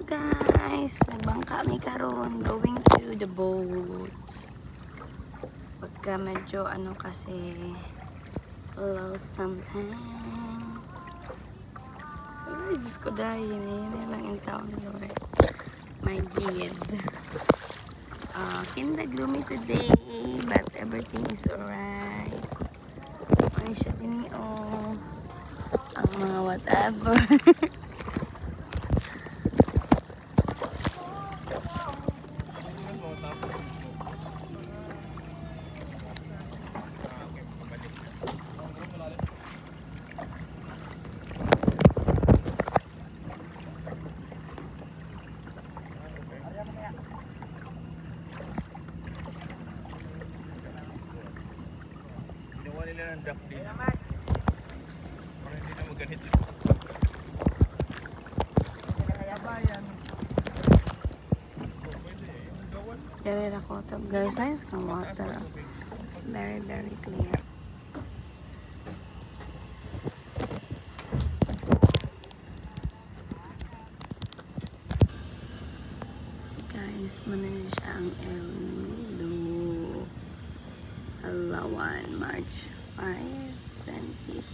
Guys, nagbangka kami karon, going to the boat. Pagka medyo ano kasi low something. Ay, Diyos ko dahil yun lang in town, Lord. My God. Kinda gloomy today, but everything is alright. Ay, siya din ang mga whatever. Nila ng duck din. Para hindi na maganito. Dari na ko ito. Guys, nice kang water. Very, very clear. Guys, manan siya ang El Nino. Alawan, March 5, 2025.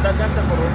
Dagan sa puro.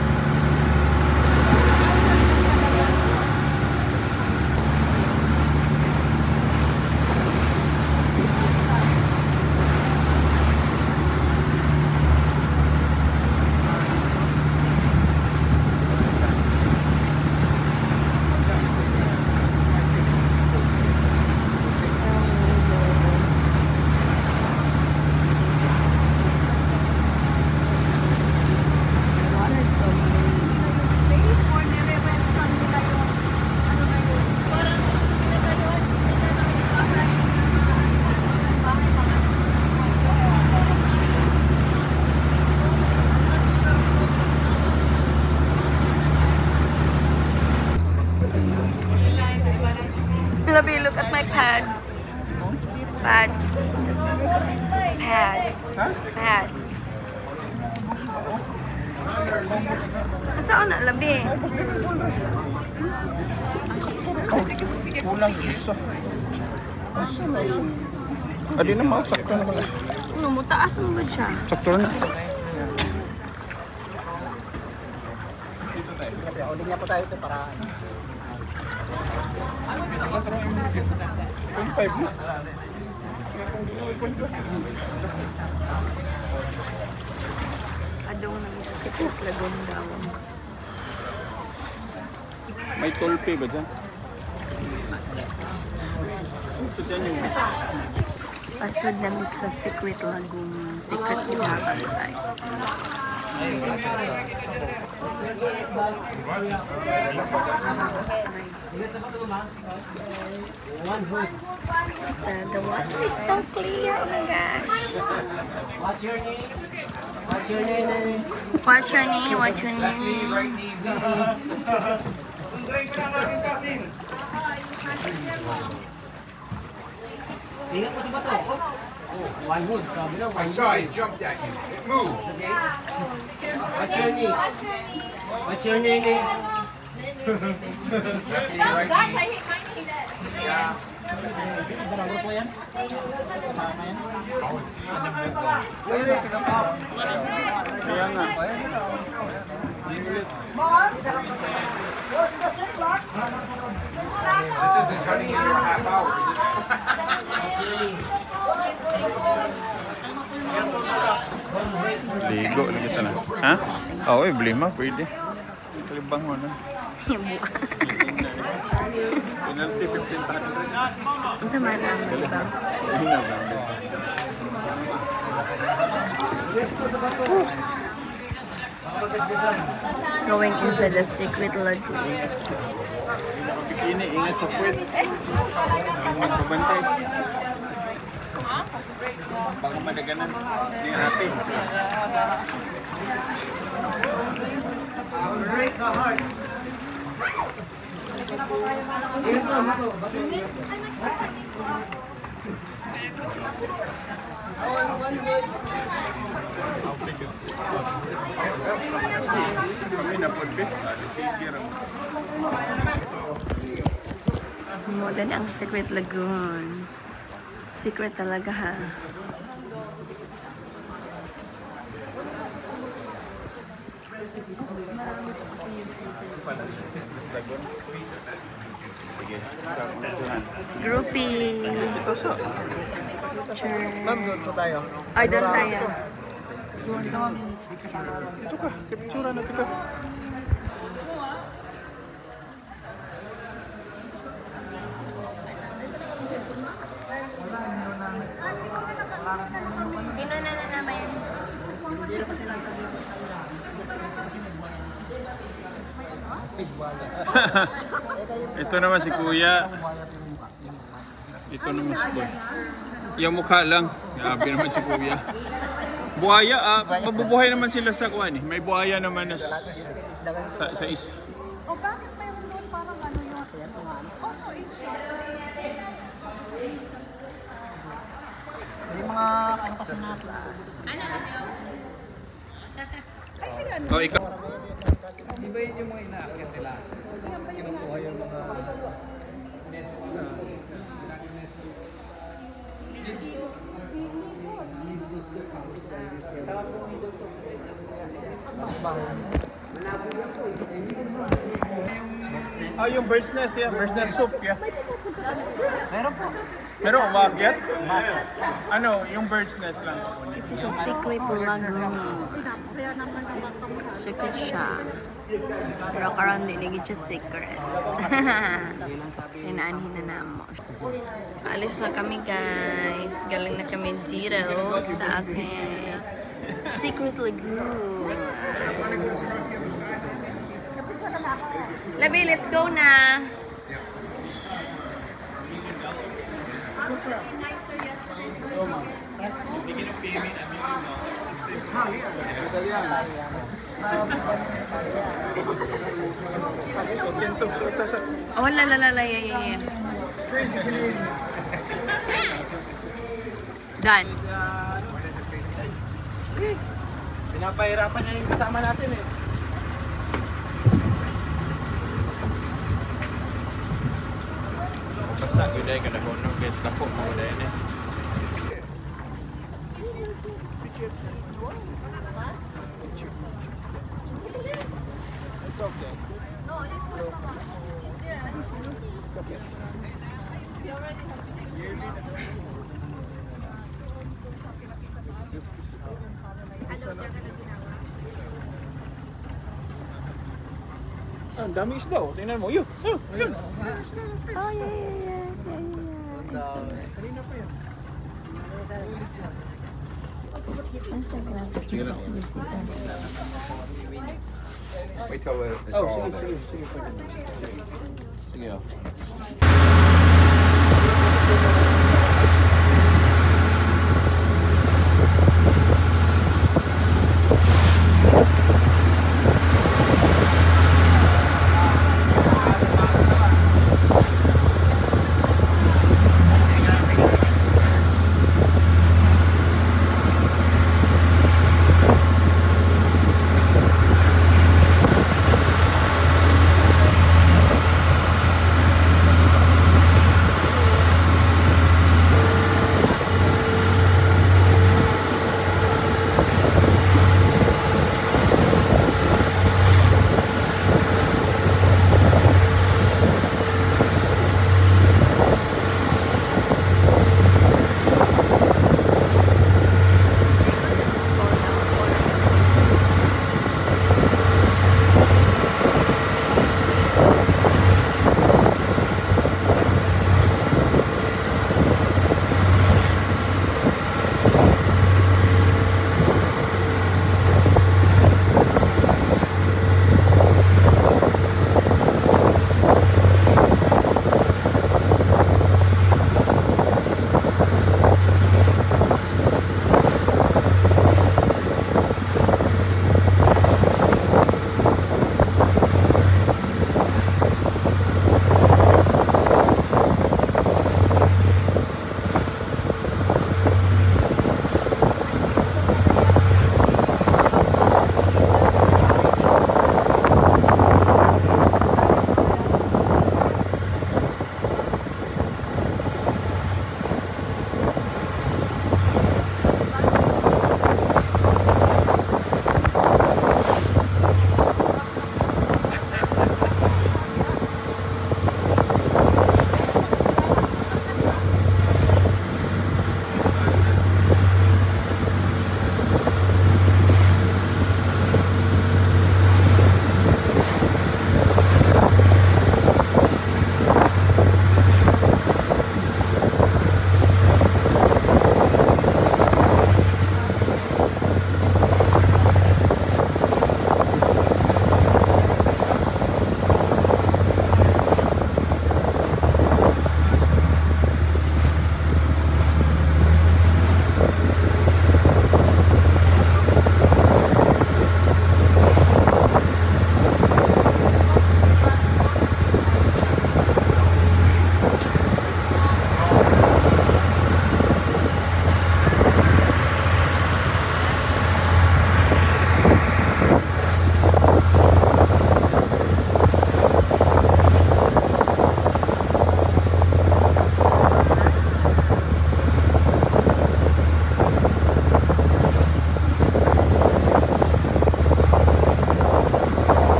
Look at my pads. Pads. Pads. Pads. Saan na labi? Kulang isa. Adi na mga sakto na pala. Ano mo, taas mo ba siya? Sakto na. Uling niya po tayo ito para... 0.5 na. Adong namin sa Sikot Lagoon daw. May tolpe ba dyan? Ito dyan yung... Paswad namin sa Secret Lagoon. Secret Ilagan tayo. The water is so clear. Oh my gosh. What's your name? What's your name? What's your name? What's your name? Ingat po sa bato. Oh, one wood. Sabi na, one Saw it jumped at you. It moves. What's your name? What's your name? Yeah. Barangay po yan? Kasama yan? Kaya nga. This isn't turning into a half hour, is it? Ligo na kita na. Ha? Oo, blima. Pwede. Kalibang mo na. Yung buka. Penalty 1500. Ang sama lang. Diba? Hina ba? Going inside the secret lagoon. Bikini, ingat sa puwet. Magbabantay. Baka madaganan. Hindi natin. Kami na po, be. Modern ang secret lagoon. Secret talaga ha. Groupie. Sure. Ma'am, doon po tayo. Ay, doon tayo. Ito ka, kapitsura na ito ka. Sino na naman? Ito naman si Kuya. Ito naman si Kuya. Yung mukha lang. Grabe naman si Kuya. Buhaya, mabubuhay naman sila sa kuwan eh. May buhaya naman na sa isa. O bakit mayroon doon parang ano yung... Oo, Yung mga ano kasi natin. Oh, ikaw. Di ba yun yung mga inaakit nila? Kinukuha yung mga nets sa... Ah, yung bird's nest yan. Bird's nest soup yan. Meron po. Meron, umakyat? Ano, yung bird's nest lang. Secret lagoon. kaya naman naman kami. Secret siya. Pero karon di naging siya secret. Inaanhin na namo. Alis na kami guys. Galing na kami dito sa ating secret lagoon. Labi, let's go na. Oh, la la la la, yeah. Done. Pinapahirapan niya yung kasama natin eh. Basta, guday ka na kung nung get ako. Guday na. Ang daming isda oh. Tingnan mo. Yun. Yun. Oh, yeah. Kanina pa yan. Sige lang. Wait till it's Oh, all. sige. Sige.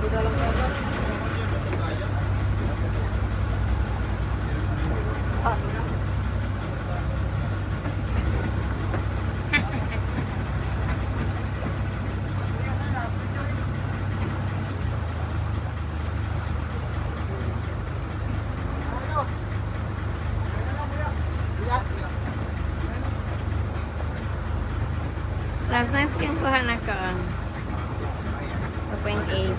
Last night skin kuha na ka. 2.8.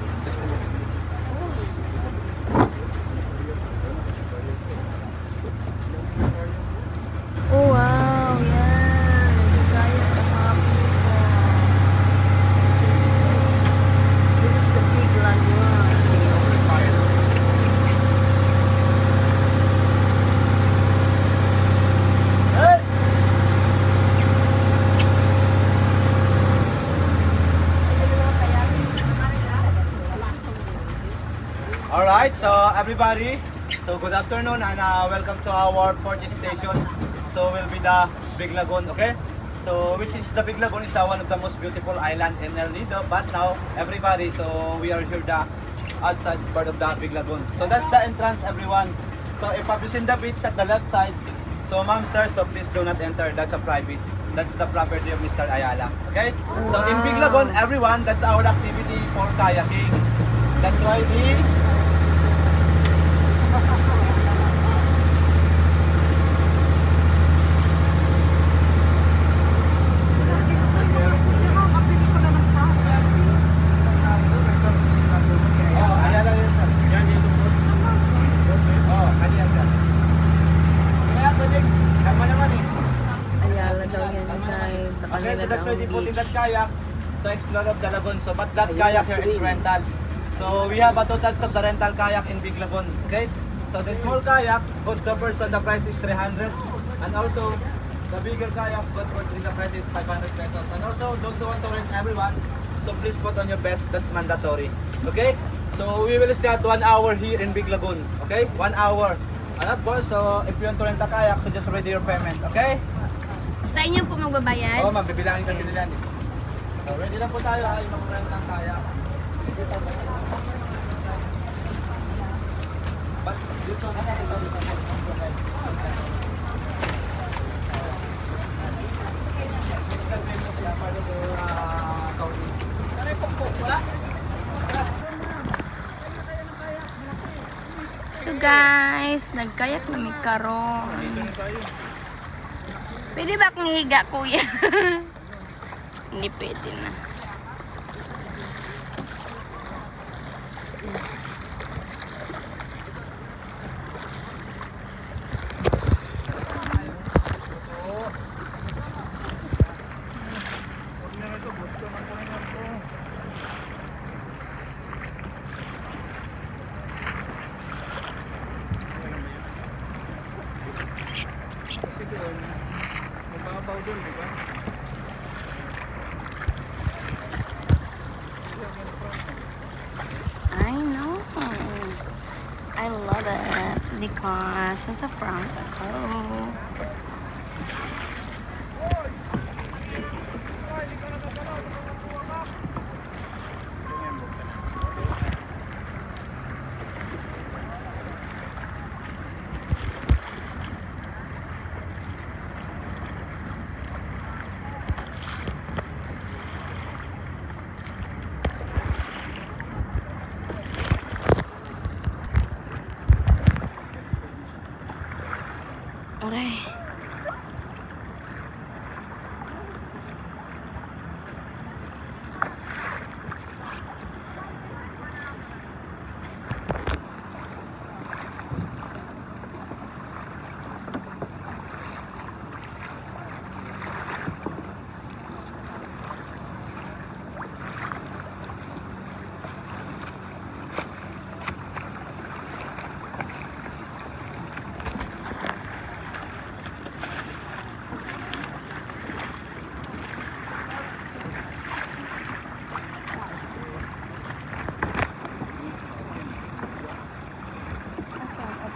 Oh wow, yan. Kaya sa mga people. This is the big lagoon. Alright, so everybody, so good afternoon and welcome to our port station. So will be the Big Lagoon, okay? So which is the Big Lagoon is one of the most beautiful island in El Nido. But now everybody, so we are here the outside part of the Big Lagoon. So that's the entrance, everyone. So if I've seen the beach at the left side, so ma'am, sir, so please do not enter. That's a private. That's the property of Mr. Ayala. Okay? So in Big Lagoon, everyone, that's our activity for kayaking. That's why the okay, so that's why they put in that kayak to explore of the lagoon. So, but that kayak here is rental. So, we have a two types of the rental kayak in Big Lagoon. Okay? So, the small kayak, good to person, the price is 300. And also, the bigger kayak, good for the price is 500 pesos. And also, those who want to rent everyone, so please put on your best, that's mandatory. Okay? So, we will stay at 1 hour here in Big Lagoon. Okay? 1 hour. And of course, so if you want to rent a kayak, so just ready your payment. Okay? Sa inyo po magbabayad? Oo, ma'am, bibilangin kasi nila yan. So, ready lang po tayo ay mag-rent ng kayak. But, dito na So guys, nagkayak na may karon. Pwede ba akong higa, kuya? Hindi pwede na. I know. I love it because it's a front. Oh. Aray.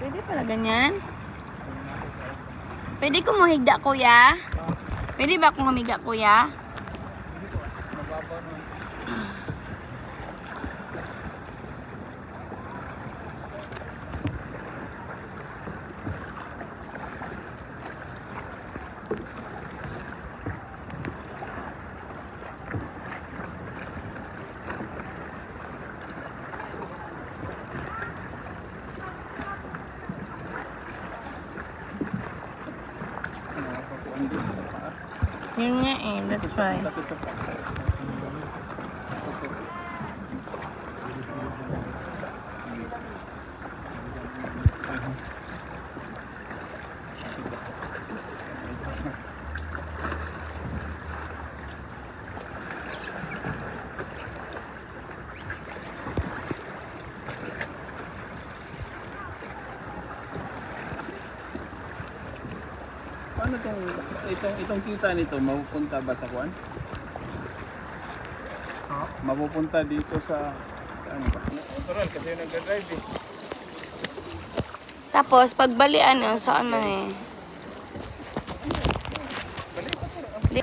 Pwede pala ganyan? Pwede ko mahigda, kuya? Pwede ba akong humiga, kuya? Yun nga eh, that's why. Sakit sa pa. Paano itong kita nito, mapupunta ba sa kuan? Mapupunta dito sa saan ba? Natural kasi nag-drive eh. Tapos, pagbalian yun, saan man eh. Di-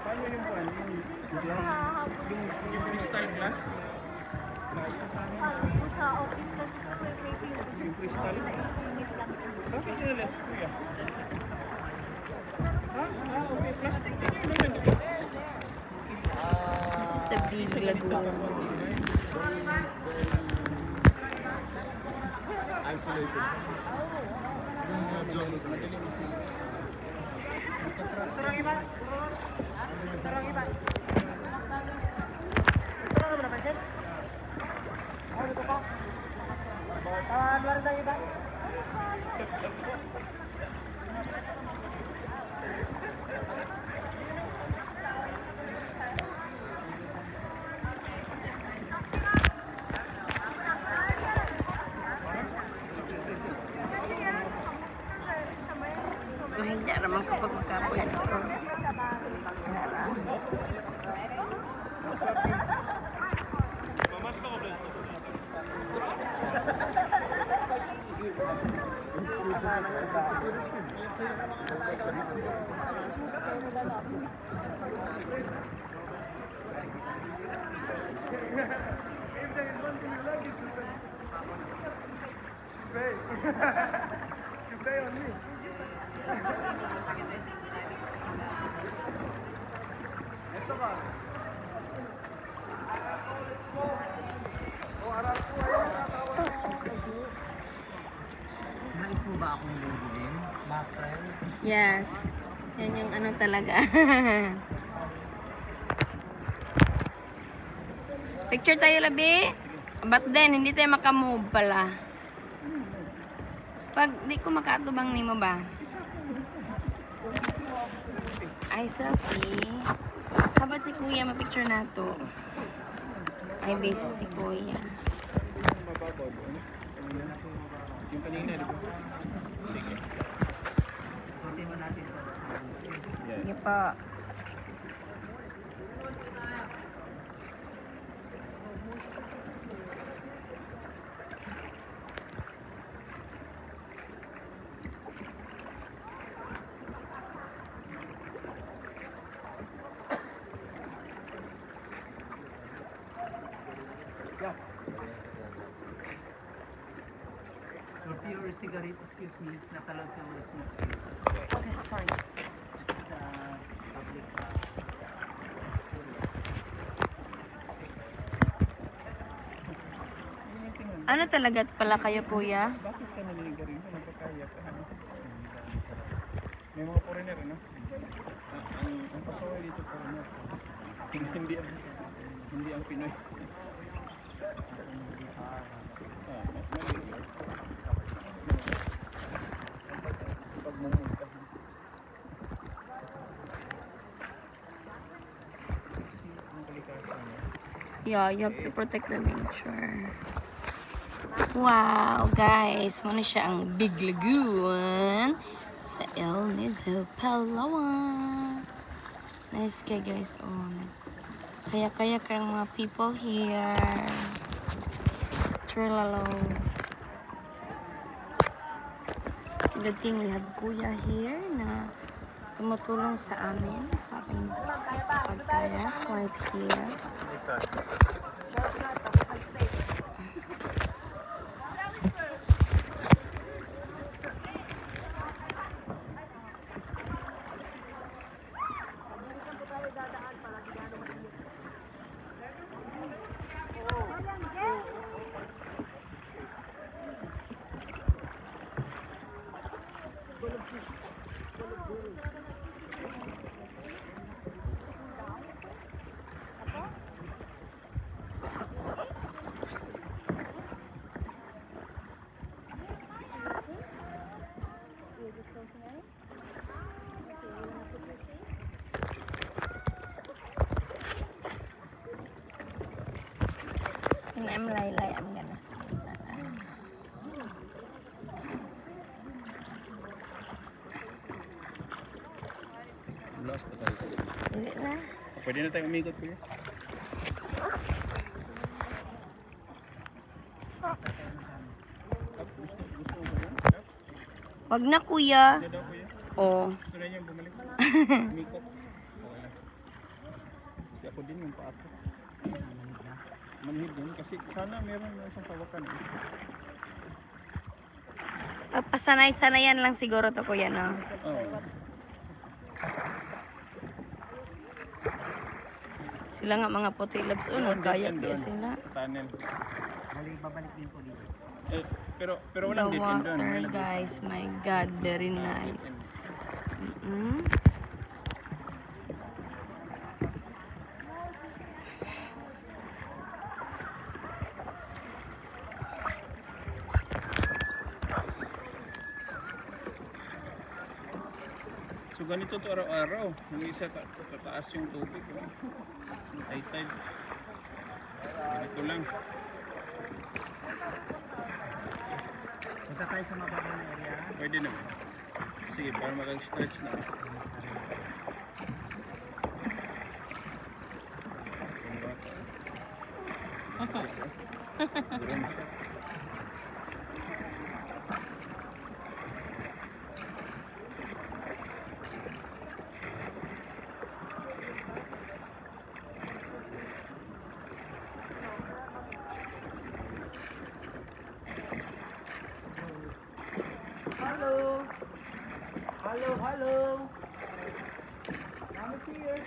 Paano yung kuan? Yung crystal glass? Sa office kasi sa waiting. Yung crystal? Bakit nilalas kuya? Okay, plastic din yun naman. This is the big lagoon. Kung hindi naman kapag makapoy ito. Nais mo ba akong bumbilin? My friend? Yes. Yan yung ano talaga. Picture tayo, Labi. But then, hindi tayo makamove pala. Pag di ko makatubang nimo ba? Ay, selfie. Kabat si Kuya, mapicture na to. Ay, base si Kuya. Yung kanina, di ba? Sige. Sige po. Your cigarette, excuse me, natalog sa mga smoke. Okay, sorry. Sa public. Ano talaga pala kayo, Kuya? Bakit ka naliliga rin? Nagkakaya ka. May mga foreigner, ano? Ang pasaway dito foreigner. Hindi ang Pinoy. Pagmumulta. Yeah, you have to protect the nature. Wow, guys. Muna siya ang Big Lagoon sa El Nido, Palawan. Nice kay guys. Oh, kaya karang mga people here. Trelalo. Good thing we have Kuya here na tumutulong sa amin sa aking pagkaya right here. I'm Laylay. I'm gonna say that. Last na tayo. Hindi na. Pwede na tayo umikot kuya. Wag na kuya. Ano daw kuya? Oh. Gusto na niya bumalik. Umikot. Okay lang. Kasi ako din yung paa ko. Manhid din kasi sana meron na isang pawakan. Pasanay-sanayan lang siguro to kuya, no? Oo. Sila nga mga puti labs. Oh, nagkayak Doon, kaya sila. Tunnel. Balik, babalik din po dito. Eh, pero The walang deep end doon. water, guys. My God, very nice. So ganito to araw-araw. Yung isa tataas yung tubig. High tide. Ganito lang. Punta tayo sa mababang area. Pwede naman. Sige, para makag-stretch na. Hello! Hello, hello! I'm here.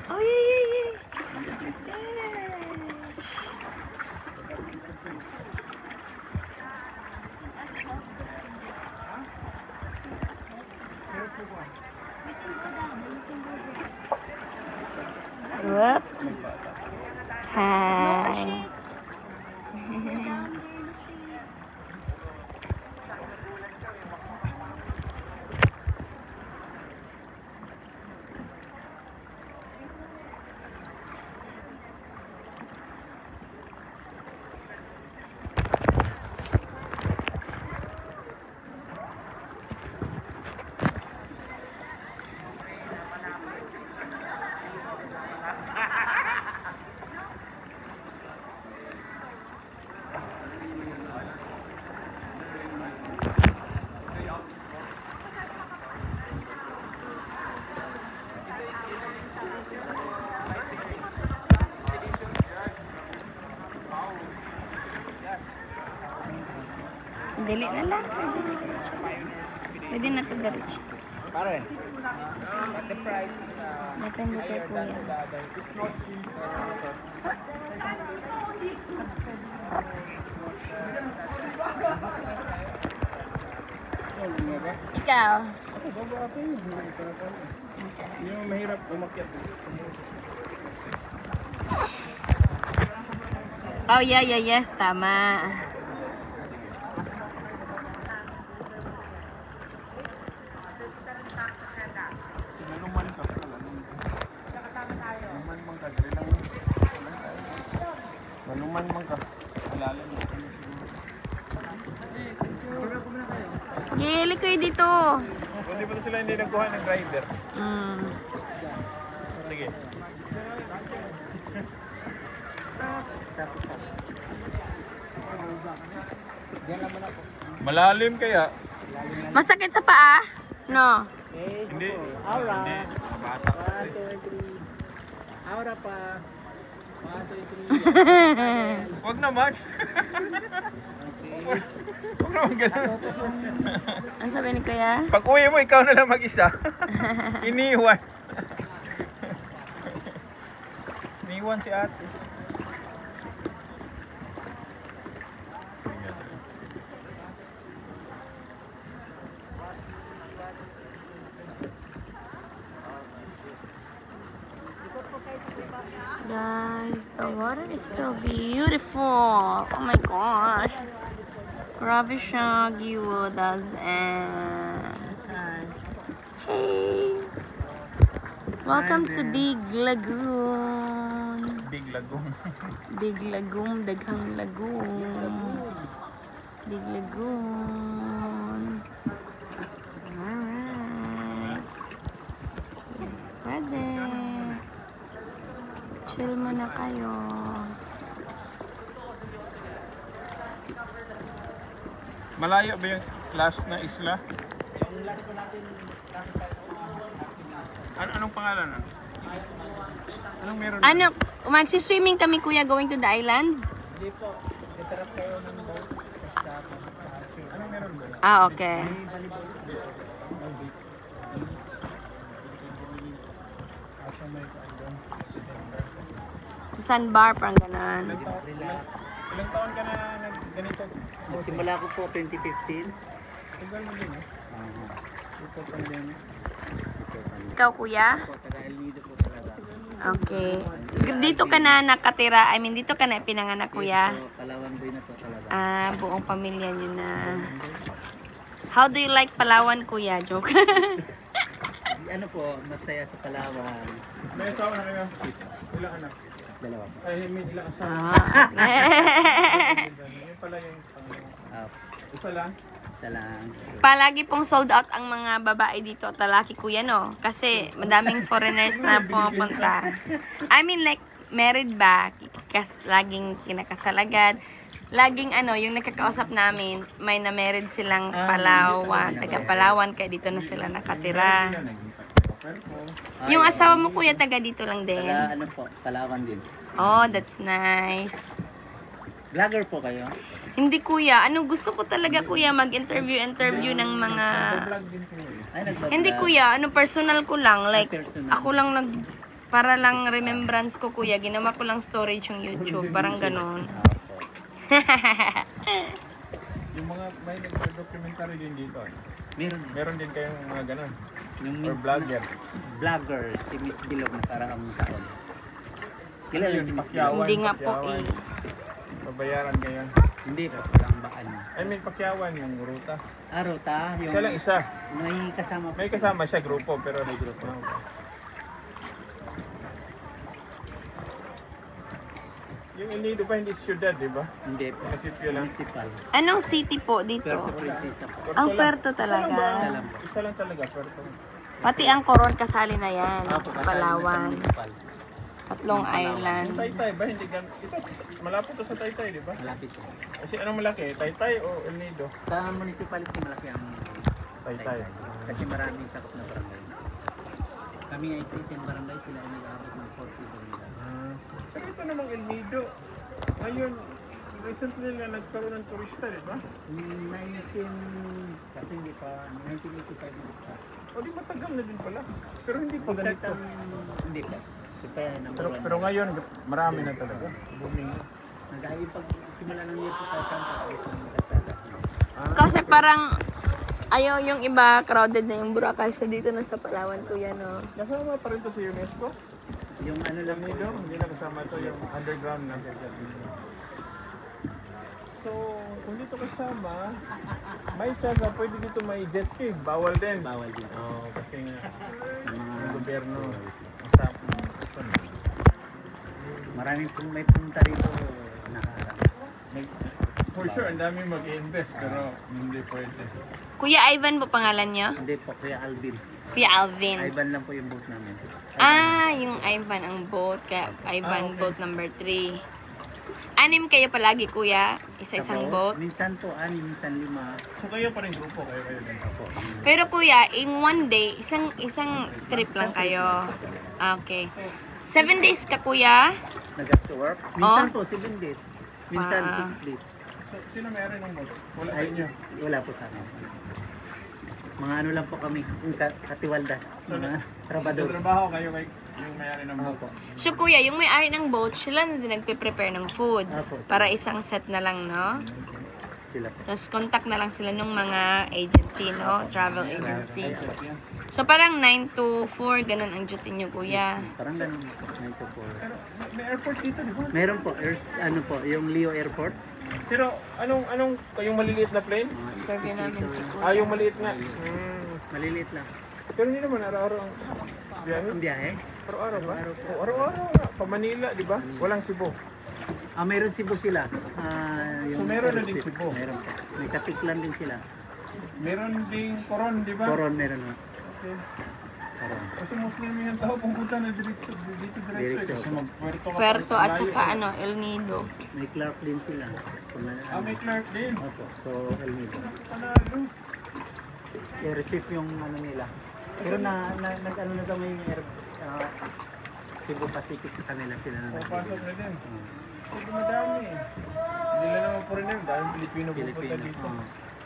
Oh, yeah. Whoop. Hi. Dili na lang. Pwede na ito diretso. Pare, what the price is Depende kay kuya. Ikaw. Hindi mo mahirap umakyat. Oh, yes, tama. Hindi pa sila hindi nagkuha ng driver. Sige. Malalim kaya? Masakit sa paa? No. Hindi. Hindi. Bata pa. Aura pa. 1, 2, 3. Huwag naman. Huwag naman ganun. Ang sabi ni Kuya? Pag uwi mo, ikaw na lang mag-isa. Iniwan. Iniwan si ate. Guys, the water is so beautiful. Oh my gosh. Grabe siya, giwodas and hey. Welcome to Big Lagoon. Big Lagoon. Big Lagoon, daghang lagoon. Big Lagoon. Alright. Pwede. Chill muna kayo. Malayo ba yung last na isla? Yung last ko natin, Anong pangalan? Anong meron? Ano, magsiswimming kami kuya going to the island? Hindi po. Itarap kayo ng boat. Anong meron ba? Ah, okay. Sandbar, parang ganon. Ilang taon ka na ganito? simula ko po 2015. Tagal mo din eh. Ito pandemic. Ikaw kuya? Taga El Nido po talaga. Okay. Dito ka na nakatira, I mean dito ka na pinanganak kuya? So, Palawan Boy na po talaga. Ah, buong pamilya niyo na. How do you like Palawan kuya? Joke. Ano po, masaya sa Palawan. May asawa na kayo? Ilang anak? Dalawa po. Ay, may ilang asawa. Ah. Yun pala yung Ah, isa lang. isa lang. Palagi pong sold out ang mga babae dito at lalaki kuya no? Kasi madaming foreigners na pumupunta. I mean like married ba? Laging kinakasalagad. Laging ano, yung nakakausap namin, may na-married silang Palawan, taga Palawan, kaya dito na sila nakatira. Yung asawa mo kuya, taga dito lang din. Taga ano po, Palawan din. Oh, that's nice. Vlogger po kayo? Hindi kuya, ano gusto ko talaga kuya mag-interview ng mga Ay, nagbablog. hindi kuya, ano personal ko lang like Personal. ako lang para lang remembrance ko kuya, ginawa ko lang storage yung YouTube, parang ganon. Yung mga may nag-documentary din dito. Meron. Meron din kayong mga ganun. Yung Or vlogger. Vlogger, si Miss Bilog na parang taon. Kilala Yun, si Miss Pacquiao. Bilog? Hindi nga po eh. Babayaran kayo. Hindi po, parang baan. I mean, Pacquiaoan yung ruta. Ah, Ruta, yung Siya lang isa. may kasama po. May kasama siya, grupo, pero may grupo. Yung El Nido pa hindi syudad, di ba? Hindi po. Munisipyo lang. Municipal. Anong city po dito? Puerto Princesa po. Ang Puerto talaga. Isa lang talaga, Puerto. Pati ang Coron kasali na yan. Ah, po, kasali na sa Palawan. municipal. Tatlong island. Yung Taytay ba? Hindi gan... Ito, malapit to sa Taytay, di ba? Malapit po. Kasi anong malaki? Taytay o El Nido? Sa municipality malaki ang Taytay. Kasi maraming sakop na barangay. Kami ay 18 barangay, sila ay nag-aabot ng 40 barangay. Pero ito namang El Nido. Ngayon, recently nga nagkaroon ng turista, di ba? 19... Kasi hindi pa, 1985 na start. O di matagal na din pala. Pero hindi pa Start ganito. ang... Hindi pa. Kasi pa number Pero, 1. pero ngayon, marami na talaga. Booming. Nag-aayos pag simula ng year 2000, tapos ng kasada. Kasi parang ayaw yung iba crowded na yung Boracay. So dito na sa Palawan kuya no. Kasama pa rin to sa UNESCO. Yung ano lang El Nido, hindi na kasama to yung underground na. So, kung dito kasama, may saga, pwede dito may jet ski. Bawal din. bawal din. Oo, kasi nga, Sa mga yung gobyerno, masama. maraming may punta rito nakaharap. For sure, ang dami mag-invest pero hindi pwede. Kuya Ivan po pangalan nyo? Hindi po, Kuya Alvin. Kuya Alvin. Ivan lang po yung boat namin. Yung Ivan ang boat. Kaya Ivan boat number 3. 6 kayo palagi, kuya? Isa-isang boat? Minsan po, 6, minsan 5. So kayo pa rin grupo, kayo din. Pero kuya, in one day, isang trip lang kayo. Okay. 7 days ka, kuya? Nag-to work? Minsan po, 7 days. Minsan 6 days. So, sino meron ng boat? Wala sa Ay, inyo? wala po sa akin. Mga ano lang po kami, yung katiwaldas. Mga trabador. Trabaho kayo kay yung mayari ng boat. Opo. So, kuya, yung may-ari ng boat, sila na din nagpe-prepare ng food. Opo. Para isang set na lang, no? Sila po. Tapos, contact na lang sila ng mga agency, no? Travel agency. Ay, opo. So, parang 9 to 4, ganun ang duty nyo, kuya. Parang ganun po, 9 to 4. Pero may airport dito, di ba? Meron po, ano po, yung Leo Airport. Pero anong kayong maliliit na plane? Interview namin si kuya. Yung maliit nga. Maliliit lang. Pero hindi naman araw-araw ang biyahe. Ang biyahe? Araw-araw ba? Oo, araw-araw nga. Pa Manila, di ba? Walang Cebu. Meron Cebu sila. So, meron na din aerospace. Cebu? Meron po. May Katiklan din sila. Meron ding Coron, di ba? Coron meron po. Okay. Coron. Kasi Muslim yung tao pupunta na dito diretso. Kasi mag-Puerto ka. Puerto at malayo saka eh. El Nido. May Clark din sila. May Clark din. Opo. So, El Nido. Panalo. I-receive yung ano nila. Pero nag-ano na daw may Cebu Pacific sa kanila sila na. Papasok na din. Kasi madami eh. Hindi lang naman po rin yun. Dahil Pilipino pupunta dito.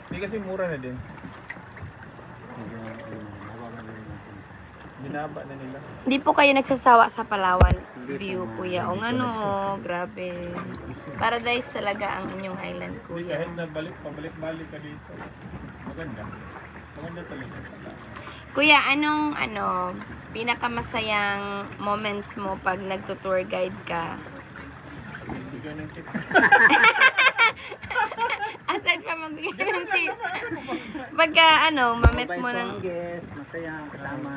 Hindi kasi mura na din. Binaba na nila. Hindi po kayo nagsasawa sa Palawan view, kuya. O ano, grabe. Paradise talaga ang inyong island, Hindi, kuya. kahit na pabalik-balik ka dito. Maganda. Maganda talaga. Kuya, anong pinakamasayang moments mo pag nagto-tour guide ka? Hindi ka ng tip. Aside from magbigay ng tip. Pagka, mamit mo ng... guest, masaya ang kasama.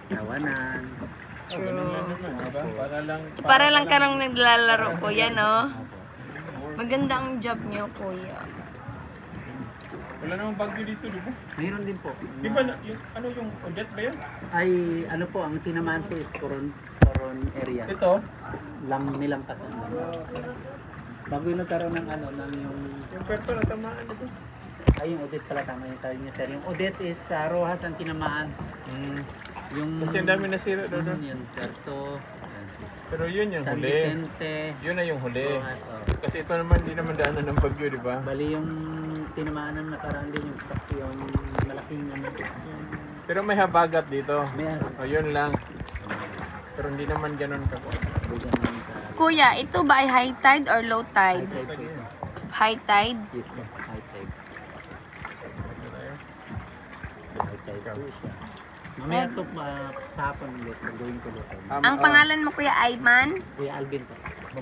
Tawanan. Ganun lang naman, diba? Para lang ka lang naglalaro, kuya, no? Maganda ang job niyo, kuya. Wala namang bagyo dito, di ba? Mayroon din po. Di ba, yung Odette ba yan? Ay, ano po, ang tinamaan po is Coron area. Ito? Nilampasan lang. Bago yung nagkaroon ng ng yung... Yung Puerto na tamaan, di ba? Ay, yung Odette pala, tama yung tayo niya, sir. Yung Odette is Rojas ang tinamaan. Yung... Kasi ang dami nasira doon. Yung Puerto, Pero yun yung San huli. Vicente, Yun na yung huli. Rojas, Kasi ito naman, hindi naman daanan ng bagyo, di ba? Bali yung tinamaan ng nakaraan din yung malaking Pero may habagat dito. Meron. O, yun lang. Pero hindi naman ganun ka po. Kuya, ito ba ay high tide or low tide? High tide po ito. High tide? Yes po, high tide. High tide po siya. Mamaya ito sa hapon ulit, gawin ko dito. Ang pangalan mo, Kuya Ivan? Kuya Alvin po.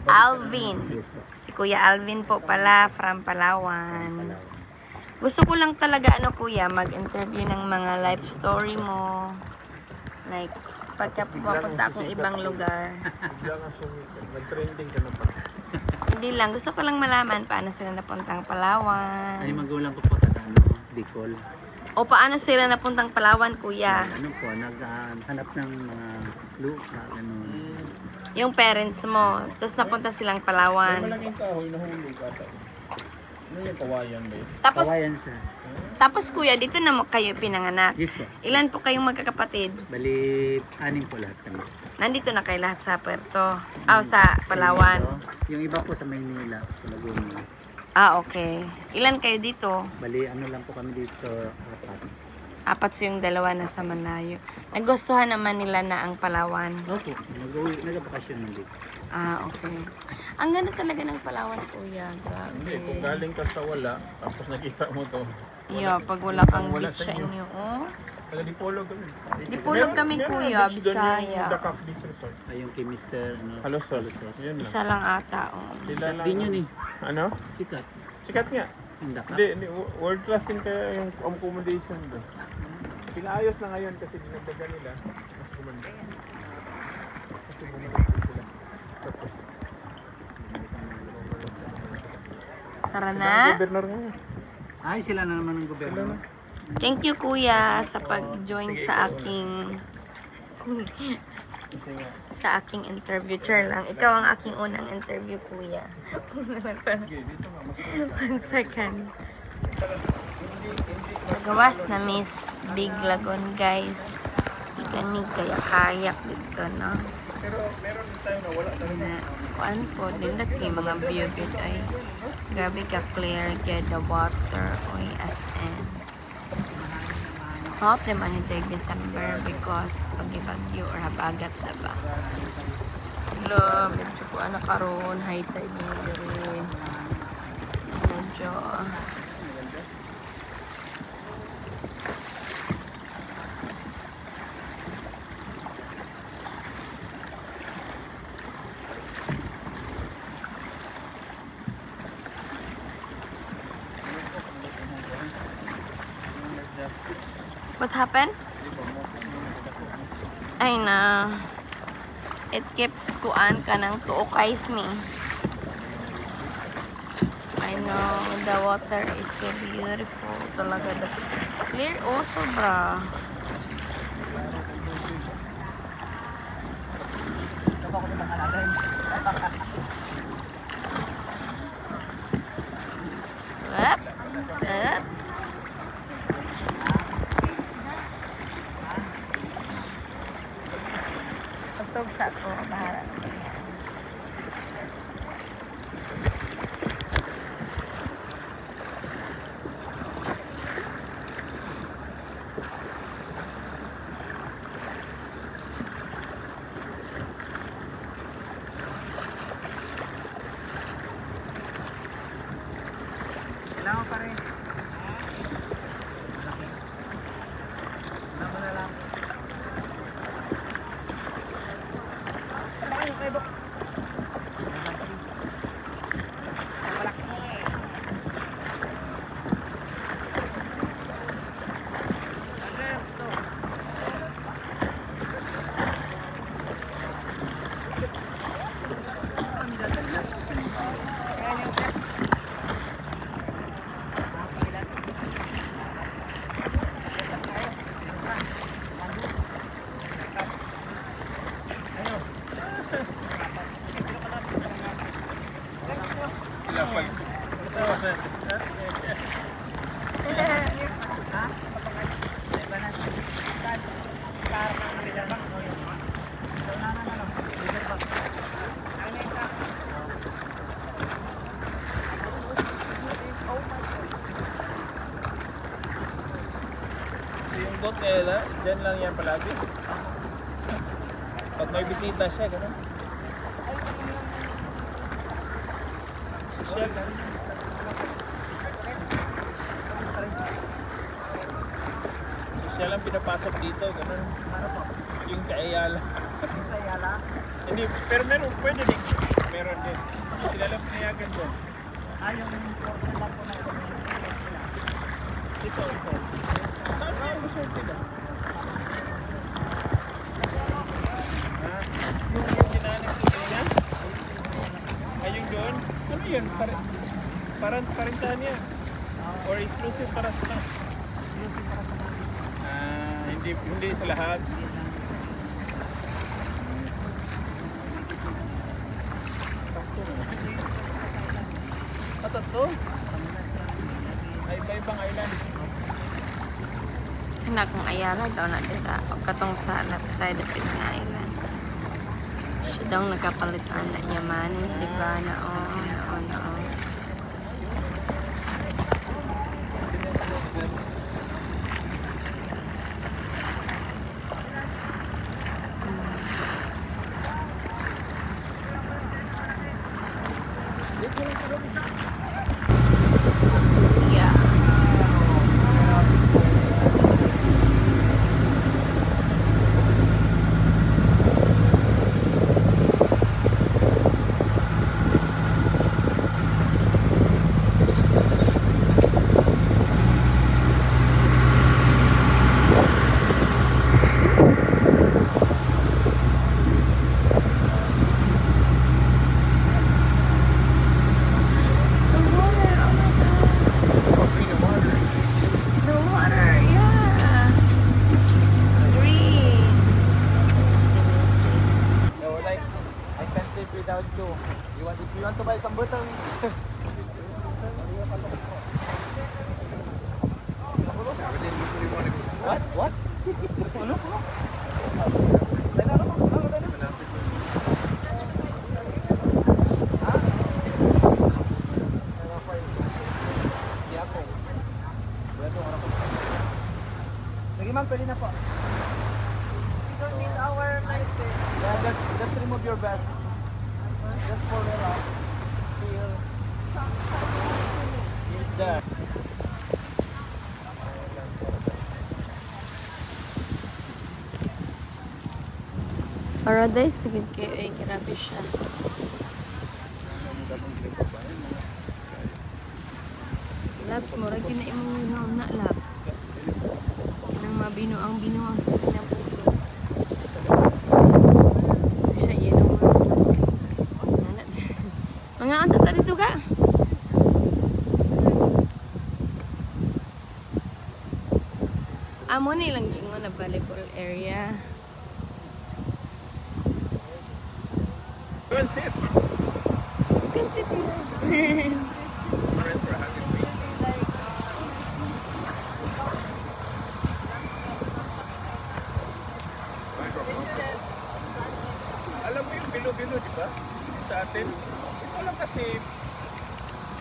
Alvin. Yes po. Si Kuya Alvin po pala, from Palawan. Gusto ko lang talaga, kuya, mag-interview ng mga life story mo. Like, pagka pumapunta akong ibang lugar. Bigla nga sumita. Nag-trending ka na pa. Hindi lang, gusto ko lang malaman paano sila napuntang Palawan. Ay, magulang ko po Bicol. O paano sila napuntang Palawan, kuya? Ano po, naghanap ng mga lupa, gano'n. Yung parents mo, tapos napunta silang May Palawan. malaking kahoy na hulog ata. Ano yung kawayan ba yun? Tapos, Kawayan siya. tapos kuya, dito na kayo pinanganak. Yes po. Ilan po kayong magkakapatid? Bali, 6 po lahat kami. Nandito na kayo lahat sa Puerto. Sa Palawan. Yung iba po sa Maynila, sa Laguna. Okay. Ilan kayo dito? Bali, ano lang po kami dito, 4. 4 yung dalawa na sa Malayo. Nagustuhan naman nila na ang Palawan. Opo, nag-bakasyon man dito. Okay. Ang ganda talaga ng Palawan, kuya. Hindi, kung Grabe. galing ka sa wala, tapos nakita mo to. Iyo, pag wala kang Wala beach sa sa inyo. inyo, oh. Taga-Dipolog kami. Dipolog kami, kuya, beach doon Bisaya. yung Dakak Beach Resort. Ay, yung kay Mr. Halos Yun lang. Isa lang ata, oh. Sila lang. Din yun eh. Ano? Sikat. Sikat nga. Ang daka. Hindi, world class din kaya yung accommodation doon. Pinaayos na ngayon kasi dinagdagan nila. Mas gumanda. Kasi bumalik din sila. Tapos, Tara na. Ay, sila na naman ng gobyerno. Thank you, Kuya, sa pag-join sa aking interview. Char lang. Ikaw ang aking unang interview, Kuya. 1 second. Gawas na Miss Big Lagoon, guys. Ikani kaya-kayak dito, no? Pero meron tayo na wala talaga. Kuan po, dindat kay mga view ay grabe ka clear kaya the water oy as in. Hot naman ito December because pag-ibagyo or habagat na ba. Hello, medyo po anak karoon, high tide mo rin. Medyo what happened? Ay na. It keeps kuan ka ng tuokais me. I know the water is so beautiful. Talaga the clear oh sobra. Up. Up. Pagtog sa ako, bahala. Kailangan pa rin. Yung boat nila, dyan lang yan palagi. Pag may bisita siya, gano'n. Siya, siya lang pinapasok dito, gano'n. Yung kaayala. Hindi, pero meron, pwede din. Meron din. Sila lang pinayagan dyan. Yung portion lang po na Ito. Saan ba yung resort nila? Yung ginanap ko nila? Ayun doon? Ano yun? Parentania? Or exclusive para sa staff? Hindi sa lahat. Tatlo? Ay, iba-ibang island. Anak kong Ayala daw na dito. O katong sa left side of Pitan Island. Siya daw nagkapalitan na yamanin. Diba? Oo. Yeah. Sige ma'am, pwede na po. We don't need our life vest. Yeah, just remove your vest. Just for the rock. Here. Here. Paradise, sige kayo. Ay, grabe siya. Labs, mura kina imong hinom na labs. Nang mabino ang binuang sa pinaputo. Siya, yan ang mga anta ta dito ka. Amo ni lang yung na volleyball area. Go and sit. Alam mo yung bilo-bilo, di ba? Sa atin, wala kasi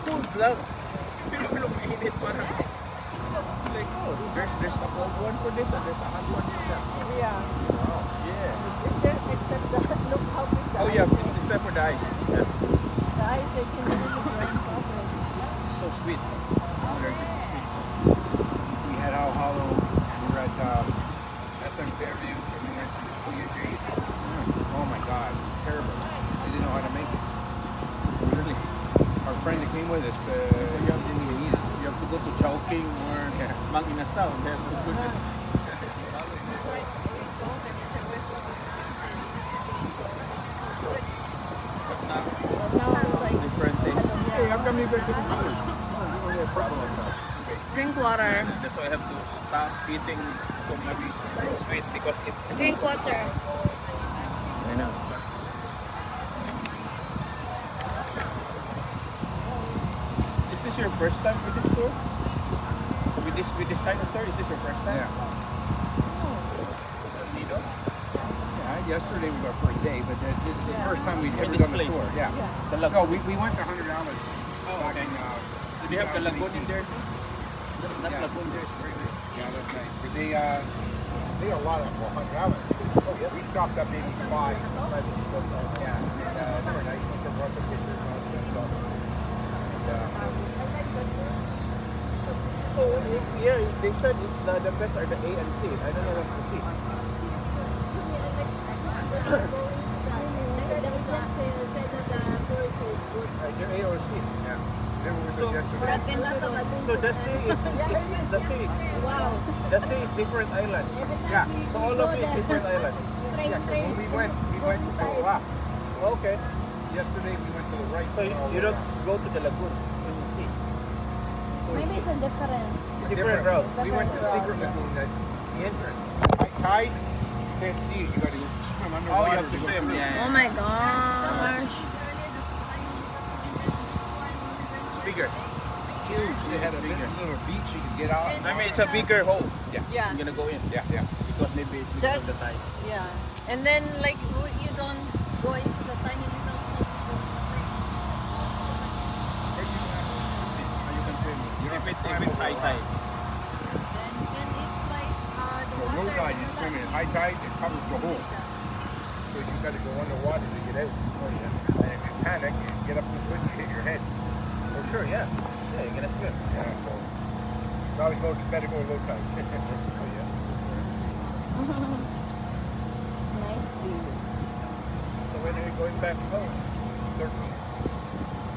cold lang. Yung bilo-bilo mainit parang. It's like, oh, there's a cold one for this and there's a hot one for that. Yeah. Wow, yeah. Except that, look how big the Oh yeah, except for the ice. Yeah. The ice they can really burn covered. So sweet. We had Owl Hollow. We were at SM Fairview. And we went to Kuya Jade. Oh my God, terrible. They didn't know how to make it. Really. Our friend that came with us didn't even eat it. You have to go to Chowking or Mang Inasal. They have to put it. But now, Now it's like, different things. Hey, how come you guys didn't do it? We don't have a problem with that. Drink water. That's why I have to stop eating so much sweet because it. Drink water. I know. Is this your first time with this tour? With this kind of tour? Is this your first time? Yeah. Lido? Yeah, yesterday was our first day, but this is the first time we'd For ever this done the place. tour. Yeah. The No, lagoon. we went to $100 Oh, back okay. in, Do they have the lagoon in there? That Yeah. lagoon there is very nice. yeah, that's nice. But they had a lot of $100. Oh, yeah. We stopped up maybe 5. Yeah, and they were nice. We took lots of pictures and all that stuff. And, Oh, yeah, they said the best are the A and C. I don't know what to see. Your A or C. yeah. Then we were yesterday. So the C is the C. wow. The C is different island. Yeah. So all of it is different island. Yeah, 'cause when we went to the left. Okay. Yesterday we went to the right. So you don't go to the lagoon when you see. Maybe it's a different. Different route. We went to Secret Lagoon, the entrance. High tide, you can't see it. You got to swim Oh, underwater. you have to go swim. through. Oh my gosh. Bigger. Huge. They had a little beach you could get out. I mean, it's a bigger hole. Yeah. I'm gonna go in. Yeah, yeah. Because maybe it's because of the tide. Yeah. And then like you don't go into the tiny little You can swim. You don't If it's have to climb high over. tide. and it's like the So low water tide, is you like- swim in high tide, it covers the hole. So you got to go underwater to get out. And if you panic, you get up to the foot, you hit your head. For sure, yeah. Yeah, you're gonna swim. Yeah, so probably better go low tide. Oh, yeah. nice view. So when are you going back home? 13.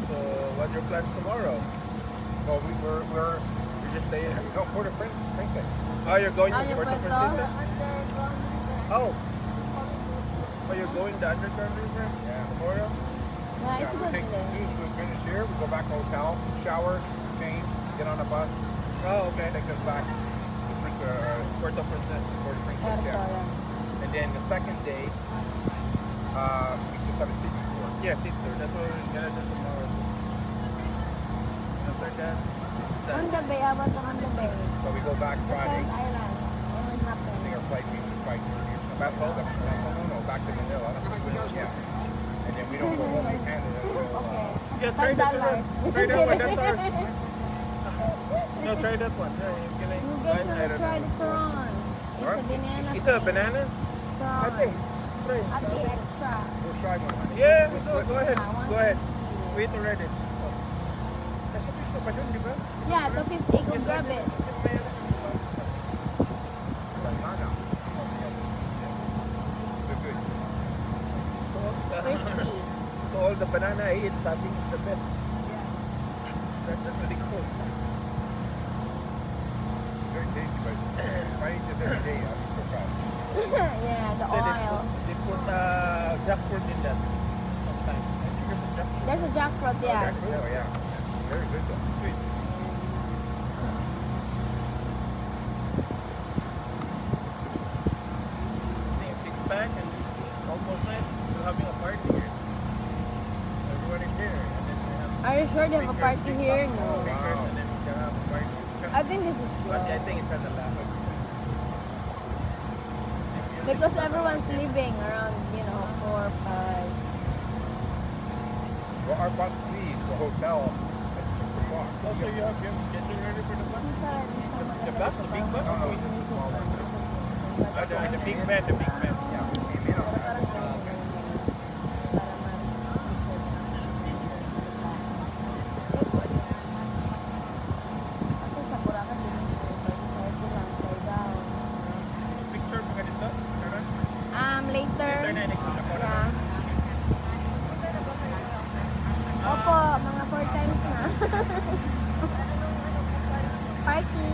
So what's your plans tomorrow? Well, we're You just stay in. no Puerto Princess. Oh, you're going to Ah, Puerto Puerto? Princesa? Oh. Oh, you're going the underground river Yeah. tomorrow? Yeah, Yeah, it's we good take there. as soon as we finish here, we go back to the hotel, shower, change, get on a bus, Oh, okay. take us back to Puerto Princesa. Puerto Princess. Puerto, Yeah. yeah. And then the second day, we just have a city tour. Yeah, sister. That's what we're gonna do tomorrow. After that, On the bay, how about on the bay? So we go back The Friday. third island. And I think happen. our flight leaves at Yeah, try that $5. one. Try that one. That's ours. No, try that one. Yeah, you're gonna You guys I wanna don't try know. the prawn. It's a banana. Is it a banana? prawn. Okay. Try. Ate extra. We'll try one. Yeah, so go ahead. Yeah, one. Go ahead. Wait already. Oh. Nasa piso pa dun, di ba? Yeah, 250. Go grab it. They're good. Crispy. To all the banana I eat, saging is the best. That's what it calls. Very tasty, but if I eat this every day, I'll be so proud. Yeah, the oil. They put jackfruit in that sometimes. I think there's a jackfruit. There's a jackfruit, yeah. Oh, yeah. Very good, though. Sweet. It's back and it's almost night. We're having a party here. Everyone is here. And then we have Are you sure they have a party here? No. speakers and then we can have a party. I think this is But I good. think it's kind of loud. Because everyone's leaving around, 4 or 5. Well, our bus leaves the hotel at 6 o'clock. Also, you have getting ready for the bus? The bus, the big bus? No, no, it's just a small one. The big van, the big van. Yeah, we came in on that. Picture mo ganito? Karan? Later. Later na, next na. Yeah. Opo, mga 4 times na. Party.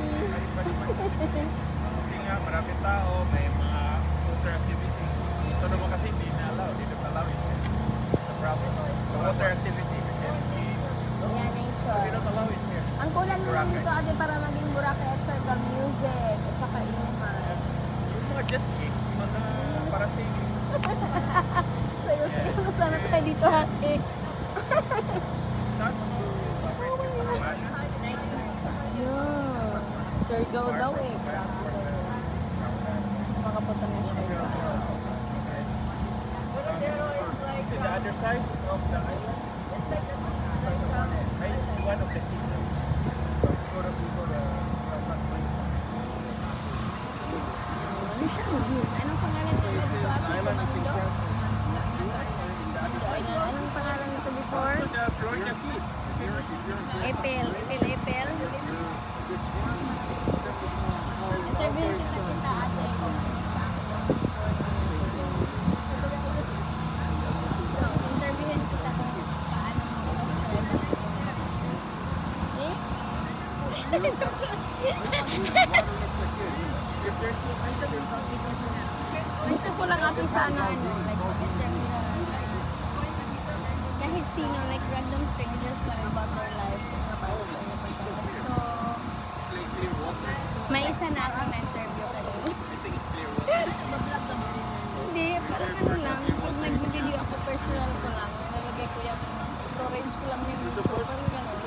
Kasi nga, maraming tao, may mga water activity. Ito naman kasi hindi na allow, hindi na allow it. The problem, the water activity. Kasi Yeah, we nature. don't allow it here. Ang kulang naman dito ate para maging Boracay at saka music at saka inuman. Yung mga jet ski, mga parasailing. Sayo sana tayo dito ate. Yeah. Surigao daw eh. Makapunta na siya. See the other side of the island? I see one of the kingdom. Anong pangalan nito dito ate? Island is in front. Anong pangalan nito before? The Florida Keys. Epel. Epel. Interviewin kita kita ate. Interviewin kita kung paano mo. Gusto ko lang ate sana kahit sino, like random strangers lang about their life. So, may isa na ako na-interview kayo. Hindi, parang ano lang, pag nag-video ako, personal ko lang, nalagay ko yung storage ko lang yung video, parang gano'n.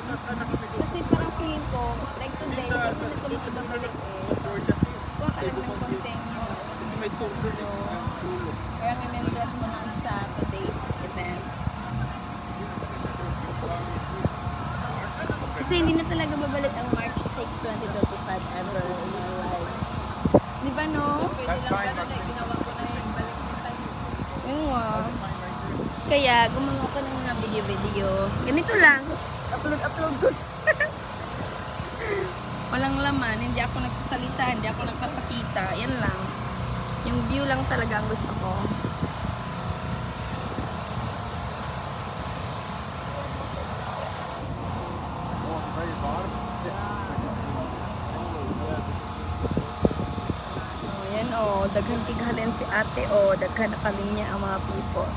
Kasi parang feeling ko, like today, kasi nito makababalik kuha ka lang ng content yun. May turtle So, kaya remembrance mo lang sa today's event. Kasi hindi na talaga babalik ang March 6, 2025 ever in our lives. Di ba no? That's fine. Yun nga. Kaya gumawa ko ng mga video-video. Ganito lang. Upload ko. Walang laman. Hindi ako nagsasalita. Hindi ako nagpapakita. Yan lang. Yung view lang talaga ang gusto ko. Ayan o, daghang tighalin si ate o, daghan na kalinya ang mga people.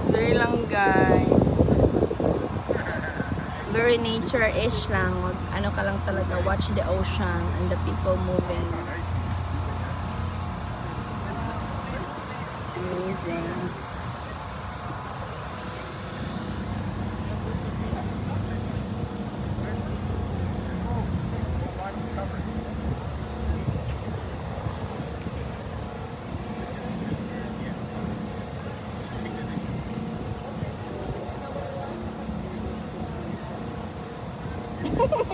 Very lang guys. Very nature-ish lang. Ano ka lang talaga, watch the ocean and the people moving. Amazing. Ako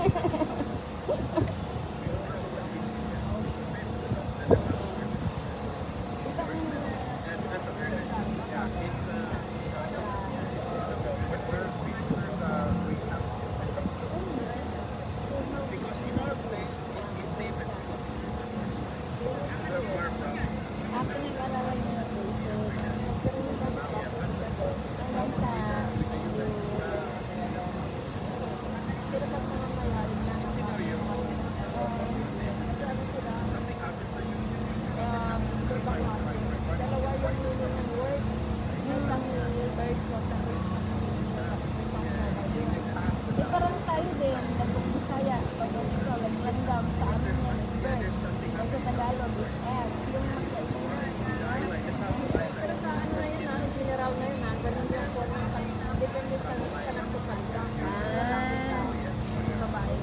nag-aralan yung pero pag mga malalim na dalawa yung nilo ng work. Yung bird ko, parang tayo din, nagong Bisaya, pag ito, nag-random sa amin yan, is bird. Pag sa Tagalog is F. Yung pero sa ano na yun, general na yun, ganun yung form ng depende sa kanang-tukan ka. Babae.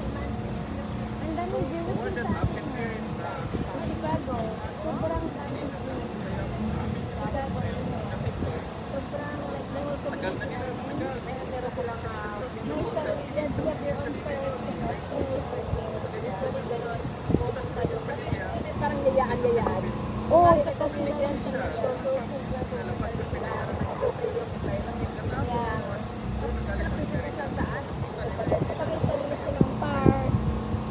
Ang dami viewers sa Chicago. Sobrang dami viewers. Chicago. Sobrang like the whole community. Pero ko lang may sarili yan. You have your own priorities. Usually gano'n. Parang yayaan. Oo, kasi yan sa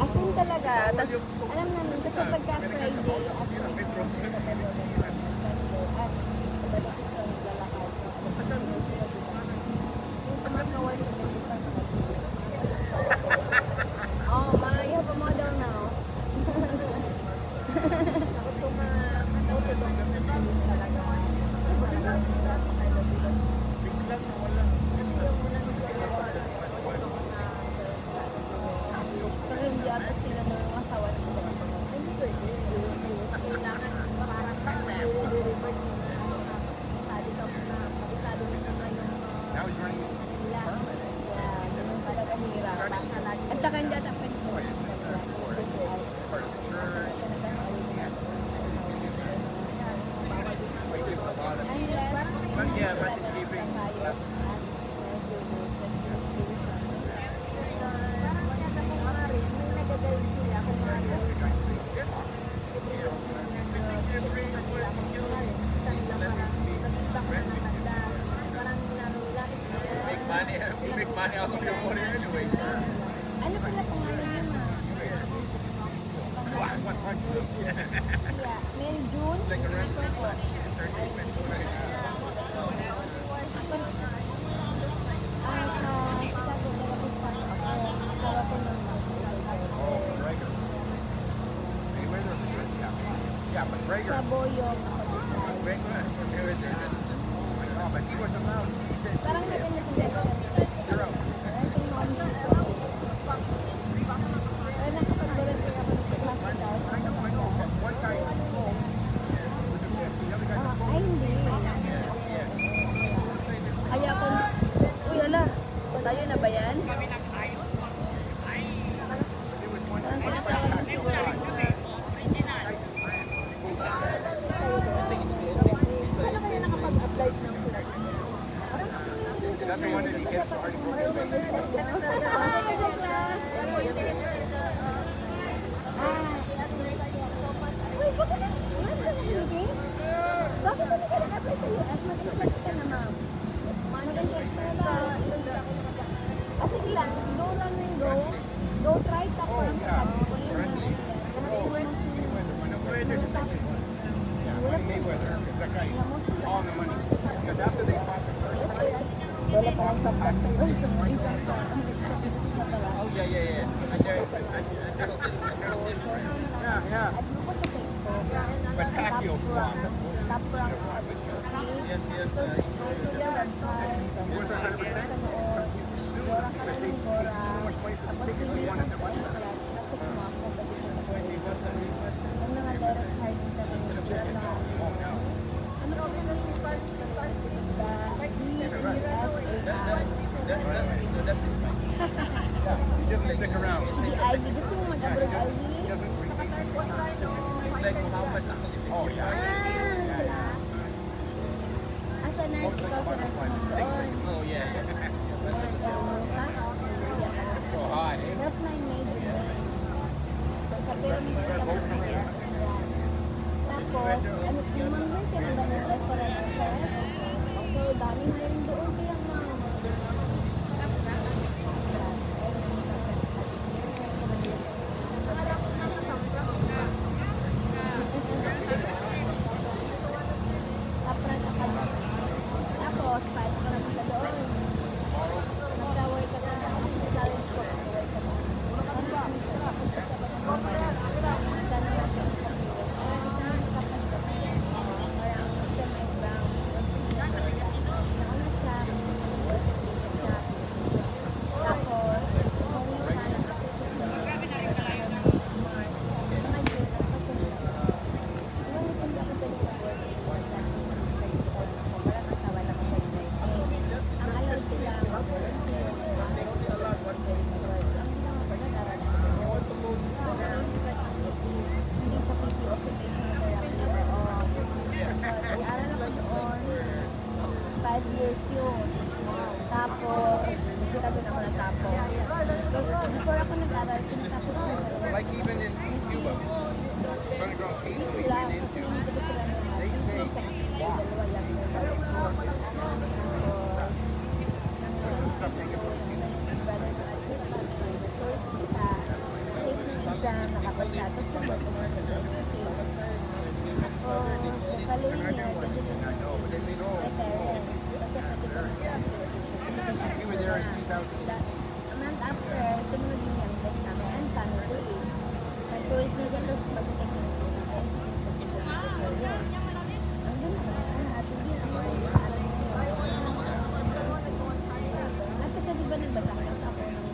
asin talaga. Tapos, alam namin, kasi pagka Friday, oh, you have a model now. Pero hindi ata sila ng asawa ng hindi pwede. Kailangan parang delivered sali ka muna. Magisado mo na yung Now he's running. ganun talaga hirap. At saka hindi ata pwede mo. Yeah, but it's keeping. Make money out of your money anyway. Ano pala pangalan niya, ma? May June? Like a restaurant. Yeah, but Rager. Sa Boyong. Rager. I don't know, but he was allowed. He said, Parang maganda sa Boyong. you're out. Pero nakapag-volunteer ako ng hospital. I know. One guy was home. The other guy was Ay, hindi. Kaya ako, uy, ala, tayo na ba yan? Parang tinatawag ng siguro yung mga... Paano kayo nakapag-apply ng flat? That's the one that he gets already broken his face. Uy, bakit ka nag-apply? Bakit ka nag-apply sa US? Mag-interest ka na, ma'am. Mag-interest ka na. Sige lang, go lang yung go. Go try, tapos lang sa Mayweather, because that guy all the money. Because after they fought the first fight, wala pa akong sapat. Oh yeah. Yeah. but Pacquiao lost. Top rank. Yes. He was 100%. Gora ka lang ng Gora. So much money for the ticket, he wanted the money. Tapos ang mga direct hiding kami. Oh, no. Ano ka ba yung He doesn't stick around. Di ID. Gusto mo mag-abroad ID? He doesn't It's like Muhammad Ali. Oh, yeah. Asa nurse ka sa nurse mo doon? Oh yeah. So high. Hirap na tinatapos ko na. Like even in Cuba, underground cave we Wala, went kasi into, hindi ko sila naman. they say Dalawa lang yung stuff they get from nakapagsa, tapos nag-work sa kaluin niya, I know, but then they know. We were there in 2000. a month after, sunod niya ang test namin, ang kami ko eh. Nag-tourist niya tapos pag-check niya. Andun na, atin din ang at saka diba nagbasakit ako ng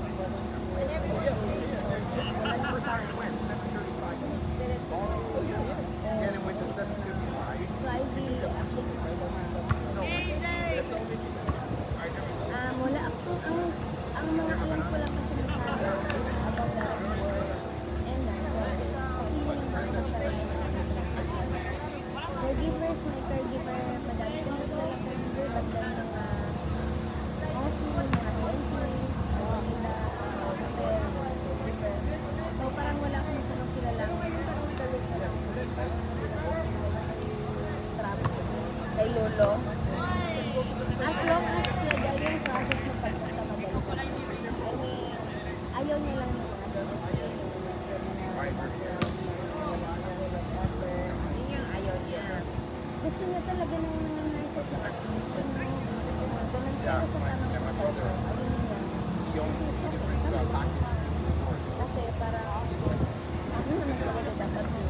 And it went to 755. Friday, wala ako, ang mga alam ko lang kasi masyado about the war and kasi yun ang mga caregivers, may caregiver, madami ko nila caregiver, but then mga mga aunties, nila, so parang wala akong tanong sila lang, parang galit na lang. Kay Lolo. As long as legal yung process ng pagpunta madali. I mean, ayaw niya lang yung mga donation. Yun yung ayaw niya. Gusto niya talaga ng mga nurses na gusto niya. Ganun siya sa tamang pagpunta. Ayun niya. Kasi parang, ano naman talaga dapat yun.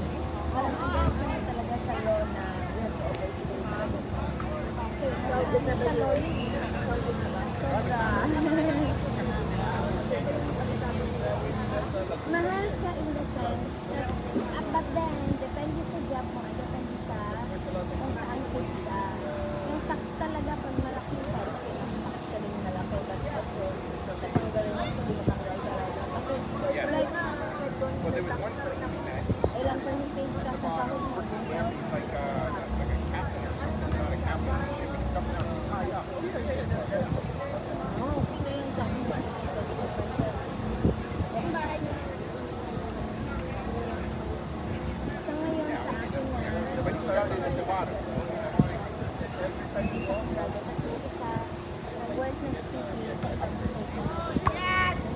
Parang ang ganito niya talaga sa law na you have to obey to the law. Sa law yun. Mahal siya in the sense that, but then, depende sa job mo, depende sa kung saan kita. Yung tax talaga, pag malaki yung tax, yung tax ka rin malaki. Kasi ako, tatanggalin mo, hindi mo tanggal talaga. Kasi, like, Well, there was one person we met, ilang percentage ka sa sahod mo. like a captain or something, not a captain, shipping stuff down high up. Oo, sino yung sahod mo? Sa ngayon, sa akin na, But he started at the bottom. nag-work ng city sa administration.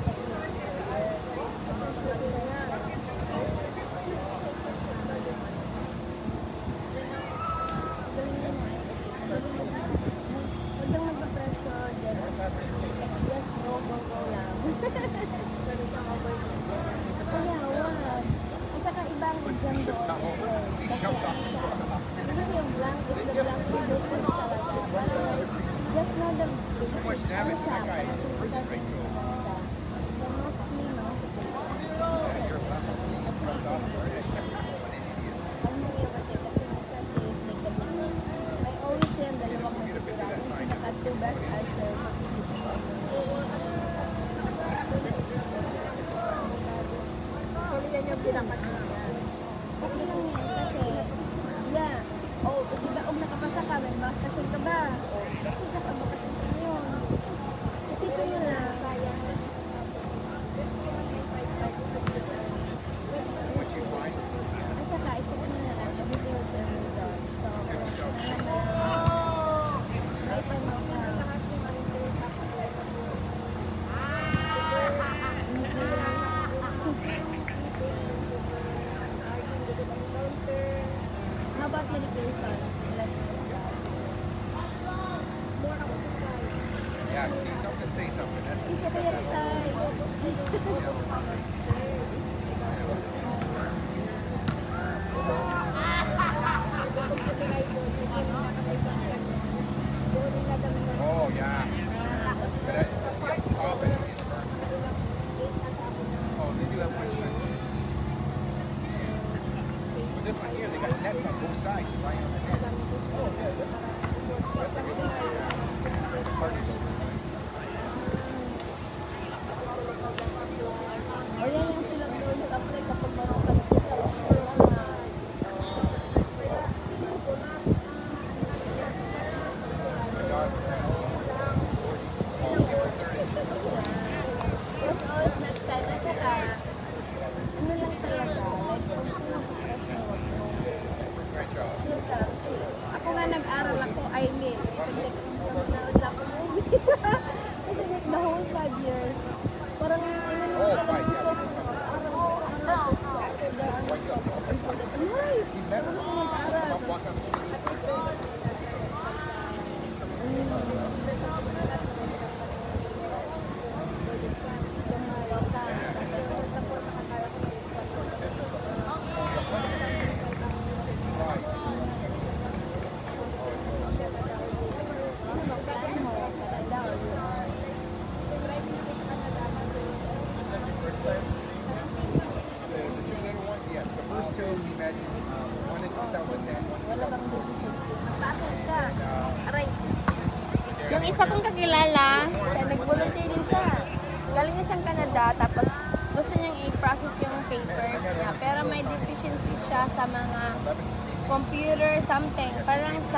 Huwag kang magpa-pressure, just go lang. Kaya wag. At saka ibang exam doon. Kasi yung blank is the blank position talaga. Parang just know the So much damage to that guy. Right, so So mostly, no? I always say ang dalawang matutira. Saka two best answer. Actually, yan yung pinakasiya. Okay lang yan kasi, yeah. Oh, diba, nakapasa ka, may bakasyon ka ba? Oh, kasi ka bakasyon ka ngayon. Isipin nyo na, kaya. what you find, At saka, isipin nyo na lang, everything will turn around. So, may paano ka. How about medication? yeah, see something, say something. That's Isa ko yan oh yeah. But top it. Oh, they do have one here. But this one here, they got nets on both sides, right on the net. That's a good one. Yeah. Party building. O yan yung silang doon sa apply kapag marunong ka na My God. Oh, people 30. But always next time, at saka, talagang deficiency. Magpapit ka. Aray. Yung isa kong kakilala, kaya nag-volunteer din siya. Galing na siyang Canada, tapos gusto niyang i-process yung papers niya. Pero may deficiency siya sa mga computer something. Parang yung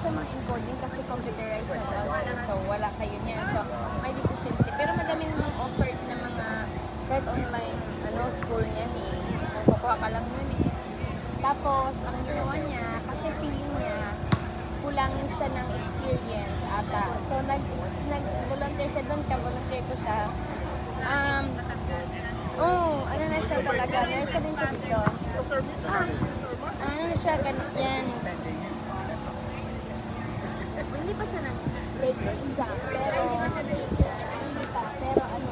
sa mga encoding kasi computerized na doon. So, wala kayo niya. So, may deficiency. Pero madami namang offered na mga kahit online school niya eh. Kukuha ka lang yun eh. Tapos, ang ginawa niya, kasi feeling niya, kulangin siya ng experience ata. So, nag-volunteer siya doon, ka-volunteer ko siya. Ano na siya talaga, nurse din siya dito. Ano na siya, yan. Hindi pa siya nag-take the exam, pero hindi pa, pero ano,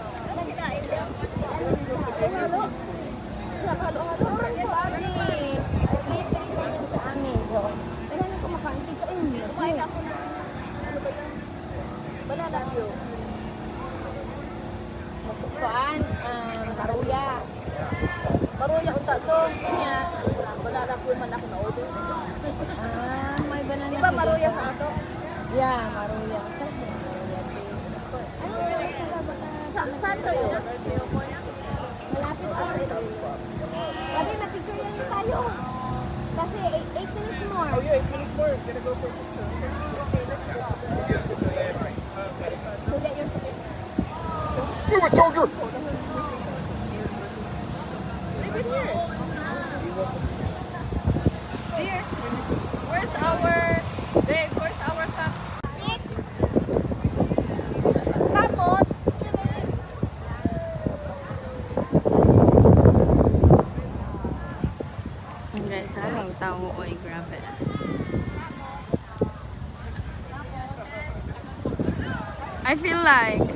Maruya. Maruya unta to. Nya. Banana po man ako na order. May banana. Di ba maruya sa ato? Yeah, maruya. Sarap ng maruya. Saan kayo? Malapit sa akin. Sabi, na-picture yan tayo. Kasi 8 minutes more. Oh yeah, 8 minutes more. Gonna go for a picture. So get your ticket. Move it, soldier! Dear, where's our cup? Tapos, guys, ang tao oy, grabe. I feel like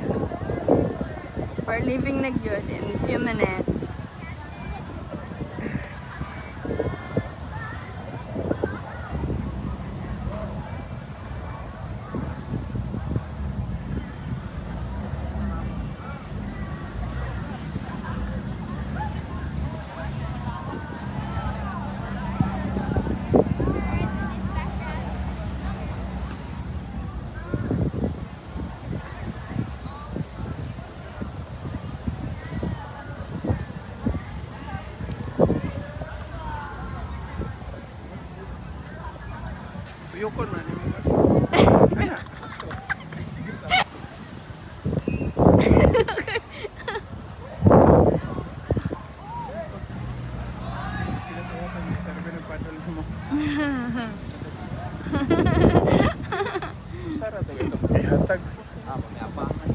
we're leaving na good in a few minutes. Yukon man. Sarap daw ito. Ihatag. Pagyapangan.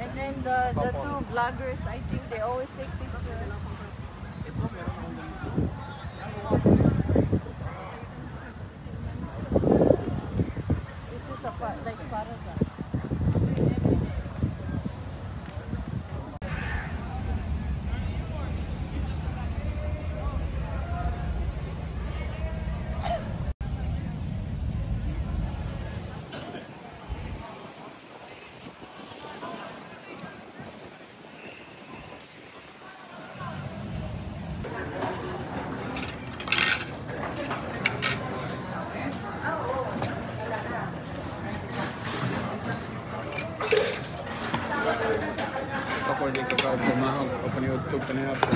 And then the two vloggers, I think they always take pictures. This is a like paradise. According to crowd, pumahog, kapaniod, tug, kanina po.